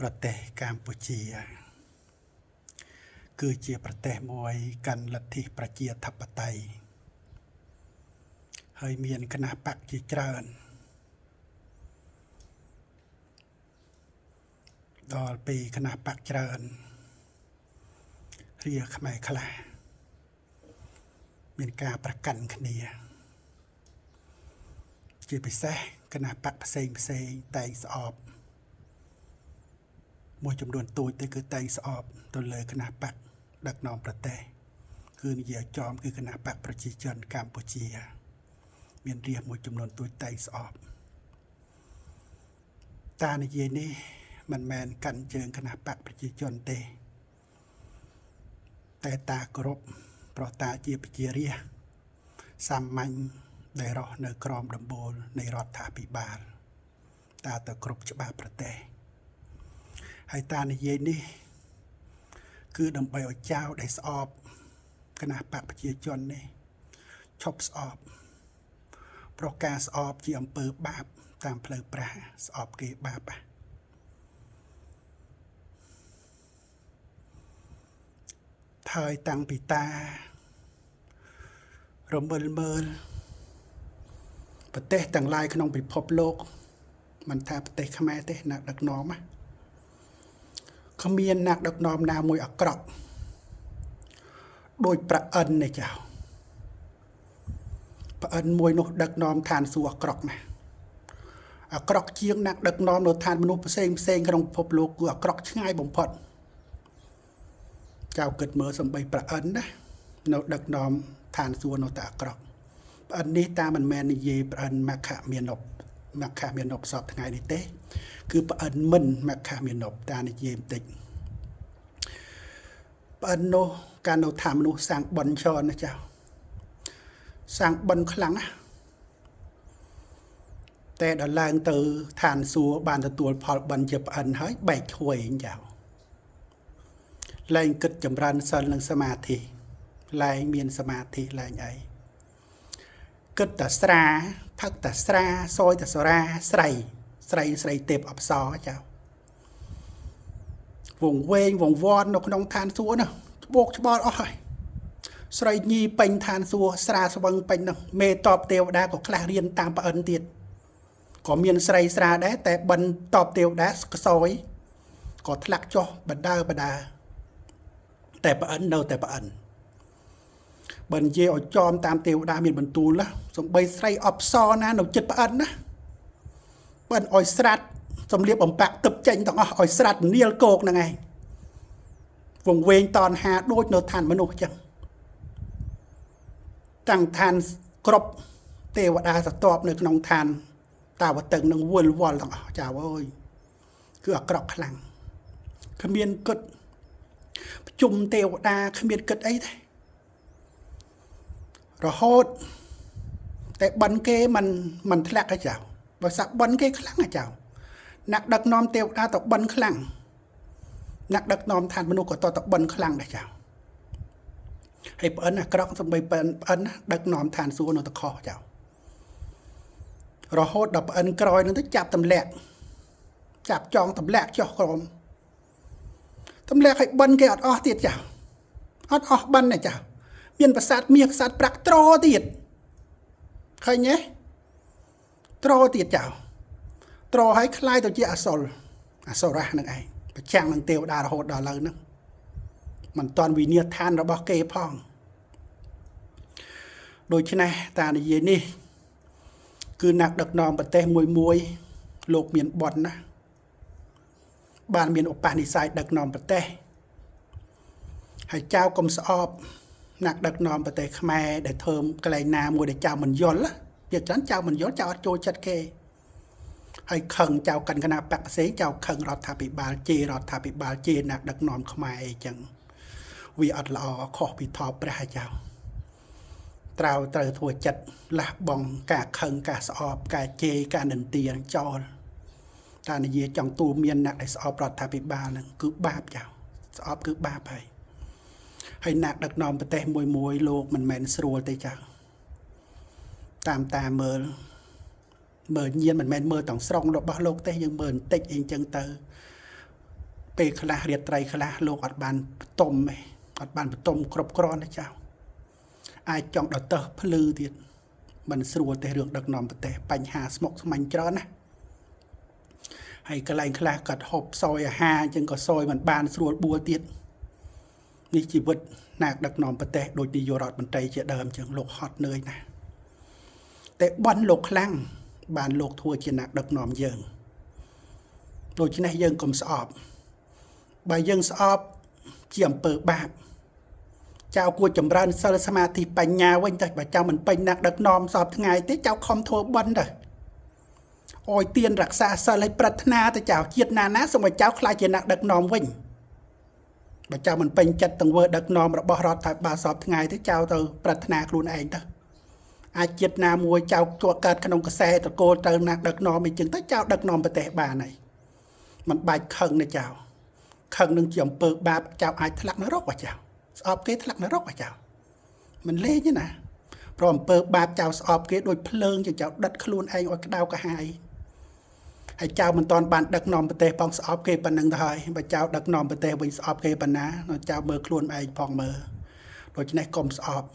ប្រទេសកម្ពុជាគឺជាប្រទេសមួយកាន់លទ្ធិប្រជាធិបតេយ្យហើយមានគណបក្សជាច្រើនដល់ពេលគណបក្សច្រើនរាខ្មែរខ្លះមានការប្រកាន់គ្នាជាពិសេសគណបក្សផ្សេងតែងស្អប់មួយចំនួនទូចទៅគឺតែងស្អប់ទៅលើគណបក្សដឹកនាំប្រទេសគឺនិយាយចំគឺគណបក្សប្រជាជនកម្ពុជាមានរាជមួយចំនួនទូចតែងស្អប់តានិយាយនេះមិនមែនកាន់ជើងគណបក្សប្រជាជនទេតែតាគោរពព្រោះតាជាប្រជារាស្ត្រសាមញ្ញដែលរស់នៅក្រោមដំបូលនៃរដ្ឋាភិបាលតាទៅគ្រប់ច្បាប់ប្រទេសហើយតានិយាយនេះគឺដើម្បីឲ្យចៅដែលស្អប់គណបក្សប្រជាជននេះឈប់ស្អប់ព្រោះការស្អប់ជាអំពើបាបតាមផ្លូវប្រាសស្អប់គេបាបហើយតាំងពីតារមិលមើលប្រទេសទាំងឡាយក្នុងពិភពលោកមិនថាប្រទេសខ្មែរទេអ្នកដឹកនាំគ្មានអ្នកដឹកនាំណាមួយអាក្រក់ដោយប្រអិននេះចៅប្រអិនមួយនោះដឹកនាំឋានសួគ៌អាក្រក់ណាស់អាក្រក់ជាងអ្នកដឹកនាំនៅឋានមនុស្សផ្សេងក្នុងពិភពលោកគឺអាក្រក់ឆ្ងាយបំផុតចៅគិតមើលសំបីប្រអិនណានៅដឹកនាំឋានសួគ៌នៅតែអាក្រក់ប្រអិននេះតាមិនមែននិយាយប្រអិនមគ្គមាណពសពថ្ងៃនេះទេគឺប្រអិនមិនមគ្គមាណពតានិយាយបន្តិចប្រអិននោះការនៅឋានមនុស្សសាងបន់ច្រើនណាចៅសាងបន់ខ្លាំងណាតែដល់ឡើងទៅឋានសួគ៌បានទទួលផលបន់ជាប្រអិនហើយបែកឈួយចៅលែងគិតចម្រើនសិលនិងសមាធិលែងមានសមាធិលែងអីគិតតែស្រាផឹកតែស្រាសយតែសារាស្រីទេពអប្សរចៅវងវែងវងវ័ននៅក្នុងឋានសួគ៌នោះច្បោកច្បល់អស់ហើយស្រីញីពេញឋានសួគ៌ស្រាស្វឹងពេញនោះមេតបទេវតាក៏ខ្លះរៀនតាមប្រអិនទៀតក៏មានស្រីស្រាដែរតែបិណ្ឌតបទេវតាខ្សោយក៏ធ្លាក់ចុះបដើតែប្រអិននៅតែប្រអិនបើនិយាយឲ្យចំតាមទេវតាមានបន្ទូលណាសំបីស្រីអប្សរណានៅចិត្តប្រអិនណាបើឲ្យស្រាត់សំលៀកបំពាក់ទឹកចេញទាំងអស់ឲ្យស្រាត់នាលគោកហ្នឹងឯងវងវែងតនហាដូចនៅឋានមនុស្សចឹងតាំងឋានគ្រប់ទេវតាសតបនៅក្នុងឋានតាវតឹងនឹងវល់វល់ទាំងអស់ចៅអើយគឺអាក្រក់ខ្លាំងគ្មានគិតប្រជុំទេវតាគ្មានគិតអីទេរហូតតែបិណ្ឌគេមិនធ្លាក់ទេចៅបើសាក់បិណ្ឌគេខ្លាំងចៅអ្នកដឹកនាំទេវតាទៅបិណ្ឌខ្លាំងអ្នកដឹកនាំឋានមនុស្សក៏តបិណ្ឌខ្លាំងដែរចៅហើយប្អិនអាក្រក់សំបីប្អិនដឹកនាំឋានសួគ៌នៅតខោចៅរហូតដល់ប្អិនក្រោយនឹងទៅចាប់ទម្លាក់ចាប់ចងទម្លាក់ចុះក្រោមទម្លាក់ឲ្យបិណ្ឌគេអត់អស់ទៀតចៅអត់អស់បិណ្ឌទេចៅមានប្រាសាទមាសប្រាសាទប្រាក់ត្រទៀតឃើញទេត្រទៀតចៅត្រឲ្យคล้ายទៅជាអសុរៈនឹងឯងប្រចាំងនឹងទេវតារហូតដល់ឥឡូវហ្នឹងមិនតាន់វិញ្ញាឋានរបស់គេផងដូច្នេះតានិយាយនេះគឺអ្នកដឹកនាំប្រទេសមួយលោកមានបន់ណាបានមានឧបនិស្ស័យដឹកនាំប្រទេសហើយចៅកុំស្អប់អ្នកដឹកនាំប្រទេសខ្មែរដែលធ្វើកន្លែងណាមួយដែលចៅមិនយល់វាច្រើនចៅមិនយល់ចៅអត់ចូលចិត្តគេហើយខឹងចៅកាន់គណៈបក្សផ្សេងចៅខឹងរដ្ឋាភិបាលជេររដ្ឋាភិបាលជេរអ្នកដឹកនាំខ្មែរអីចឹងវាអត់ល្អខុសពីថោព្រះចៅត្រូវធ្វើចិត្តលះបង់ការខឹងការស្អប់ការជេរការនិន្ទាចោលតានិយាយចង់ទូមានអ្នកដែលស្អប់រដ្ឋាភិបាលហ្នឹងគឺបាបចៅស្អប់គឺបាបហើយអ្នកដឹកនាំប្រទេសមួយលោកមិនមែនស្រួលទេចាតាមមើលញៀនមិនមែនមើលទាំងស្រុងរបស់លោកទេយើងមើលបន្តិចអីចឹងទៅ ពេលខ្លះរៀបត្រៃខ្លះលោកអត់បានបន្ទុំទេអត់បានបន្ទុំគ្រប់គ្រាន់ទេចៅអាចចង់ដល់ទៅភ្លឺទៀតមិនស្រួលទេរឿងដឹកនាំប្រទេសបញ្ហាស្មុគស្មាញច្រើនណាហើយកន្លែងខ្លះក៏ហូបសោយអាហារអញ្ចឹងក៏សោយមិនបានស្រួលបួលទៀតនេះជីវិតអ្នកដឹកនាំប្រទេសដូចនាយករដ្ឋមន្ត្រីជាដើមអញ្ចឹងលោកហត់នឿយណាស់តែបន់លោកខ្លាំងបានលោកធ្វើជាអ្នកដឹកនាំយើងដូច្នេះយើងកុំស្អប់បើយើងស្អប់ជាអំពើបាបចៅគួរចម្រើនសិលសមាធិបញ្ញាវិញទៅបើចៅមិនពេញអ្នកដឹកនាំសពថ្ងៃទេចៅខំធ្វើបន់ទៅអោយទៀនរក្សាសិលឲ្យប្រាថ្នាទៅចៅជាតិណាសូមឲ្យចៅខ្លាចជាអ្នកដឹកនាំវិញបើចៅមិនពេញចិត្តទង្វើដឹកនាំរបស់រដ្ឋាភិបាលសពថ្ងៃទេចៅទៅប្រាថ្នាខ្លួនឯងទៅអាចជាតិណាមួយចៅជួកើតក្នុងកសែតកូលទៅអ្នកដឹកនាំអីចឹងទៅចៅដឹកនាំប្រទេសបានហើយមិនបាច់ខឹងទេចៅខឹងនឹងជាអំពើបាបចៅអាចធ្លាក់នរកចៅស្អប់គេធ្លាក់នរកចៅមិនលេងទេណាព្រោះអំពើបាបចៅស្អប់គេដូចភ្លើងចៅដិតខ្លួនឯងឲ្យក្តៅក្រហាយហើយចៅមិនតាន់បានដឹកនាំប្រទេសផងស្អប់គេប៉ុណ្្នឹងទៅហើយបើចៅដឹកនាំប្រទេសវិញស្អប់គេប៉ុណ្ណាចៅមើលខ្លួនឯងផងមើលដូច្នេះកុំស្អប់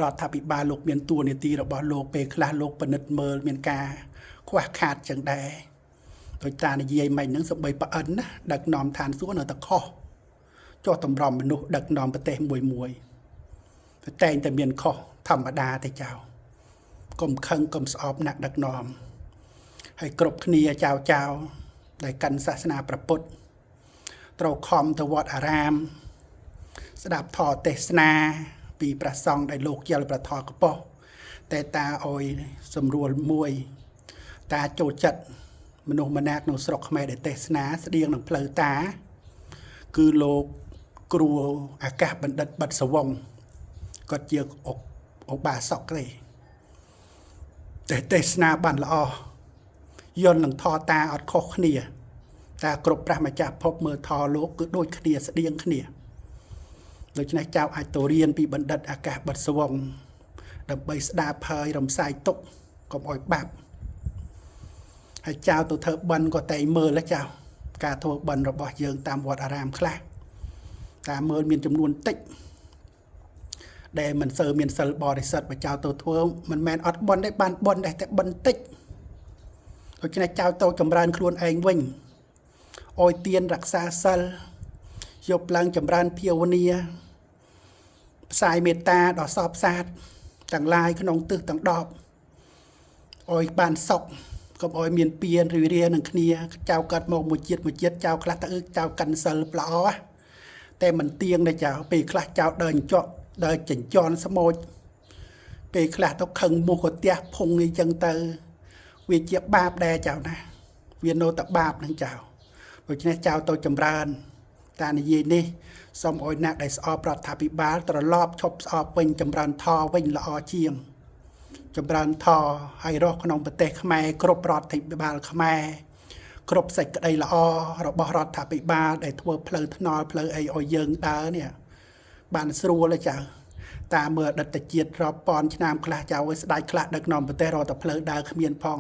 រដ្ឋាភិបាលលោកមានតួនាទីរបស់លោកពេលខ្លះលោកពិនិត្យមើលមានការខ្វះខាតចឹងដែរដោយតានិយាយមិនហ្នឹងសម្បីប្រអិនណាដឹកនាំឋានសួគ៌នៅតែខុសចុះតម្រាំមនុស្សដឹកនាំប្រទេសមួយតែងតែមានខុសធម្មតាទេចៅកុំខឹងកុំស្អប់អ្នកដឹកនាំហើយគ្រប់គ្នាចៅដែលកាន់សាសនាព្រះពុទ្ធត្រូវខំទៅវត្តអារាមស្ដាប់ធម៌ទេសនាពីព្រះសង្ឃដែលលោកយល់ប្រធកប៉ុតែតាអុយសម្រួលមួយតាចូលចិត្តមនុស្សម្នាក់ក្នុងស្រុកខ្មែរដែលទេសនាស្តៀងនឹងផ្លូវតាគឺលោកគ្រូអាកាសបណ្ឌិតបិទសវងគាត់ជាឧបាសកទេទេសនាបានល្អយល់នឹងធរតាអត់ខុសគ្នាតាគ្រប់ព្រះម្ចាស់ភពមើលធរលោកគឺដូចគ្នាស្តៀងគ្នាដូច្នេះចៅអាចទៅរៀនពីបណ្ឌិតអាកាសបិទសវងដើម្បីស្ដាប់ហើយរំសាយទុកកុំឲ្យបាប់ហើយចៅទៅធ្វើបន់ក៏តែមើលចៅការធ្វើបន់របស់យើងតាមវត្តអារាមខ្លះតាមមើលមានចំនួនតិចដែលមិនសូវមានសិលបរិសុទ្ធបើចៅទៅធ្វើមិនមែនអត់បន់ទេបានបន់ដែរតែបន់តិចដូច្នេះចៅទៅចម្រើនខ្លួនឯងវិញអោយទៀនរក្សាសិលយប់ឡើងចម្រើនភាវនាផ្សាយមេត្តាដល់សពសាទទាំងឡាយក្នុងទិសទាំង10អោយបានសុខកុំអោយមានពៀនរីរានឹងគ្នាចៅកើតមកមួយជាតិចៅខ្លះទៅចៅកាន់សិលល្អតែមិនទៀងទេចៅពេលខ្លះចៅដើរចក់ដើរចិញ្ចន់ស្មូចពេលខ្លះទៅខឹងមុខក៏ទះភុងអីចឹងទៅវាជាបាបដែរចៅណាវានៅតែបាបនឹងចៅដូច្នេះចៅទៅចម្រើនតានិយាយនេះសូមអោយអ្នកដែលស្អប់រដ្ឋាភិបាលត្រឡប់ឈប់ស្អប់វិញចម្រើនធម៌វិញល្អជាងចម្រើនធម៌ឲ្យរស់ក្នុងប្រទេសខ្មែរគ្រប់រដ្ឋាភិបាលខ្មែរគ្រប់សេចក្តីល្អរបស់រដ្ឋាភិបាលដែលធ្វើផ្លូវថ្នល់ផ្លូវអីឲ្យយើងដើរនេះបានស្រួលចៅតាមមើលអតីតជាតិរាប់ពាន់ឆ្នាំខ្លះចៅឲ្យស្ដាច់ខ្លះដឹកនាំប្រទេសរត់តែផ្លូវដើរគ្មានផង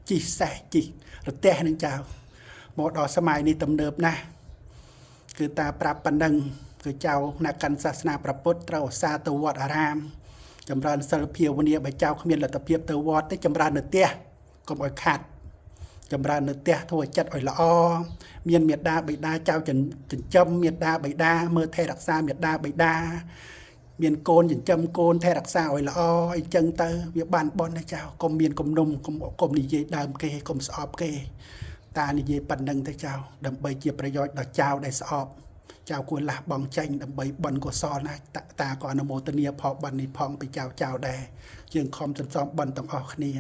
ជីសេះជីរទេះនឹងចៅមកដល់សម័យនេះទំនើបណាស់គឺតាប្រាប់ប៉ុណ្ណឹងគឺចៅអ្នកកាន់សាសនាព្រះពុទ្ធត្រូវឧស្សាហ៍ទៅវត្តអារាមចម្រើនសិលភាវនាបើចៅគ្មានលទ្ធភាពទៅវត្តទេចម្រើននៅផ្ទះកុំឲ្យខាត់ចម្រើននៅផ្ទះធ្វើចិត្តឲ្យល្អមានមេត្តាបិតាចៅចិញ្ចឹមមេត្តាបិតាមើលថែរក្សាមេត្តាបិតាមានកូនចិញ្ចឹមកូនថែរក្សាឲ្យល្អអីចឹងទៅវាបានបន់ទេចៅកុំមានគំនុំកុំនិយាយដើមគេកុំស្អប់គេតានិយាយប៉ុណ្្នឹងទេចៅដើម្បីជាប្រយោជន៍ដល់ចៅដែលស្អប់ចៅគួរលះបង់ចេញដើម្បីបន់កុសលណាតាក៏អនុមោទនាផលបន់នេះផងពីចៅដែរយើងខំសន្សំបន់ទាំងអស់គ្នា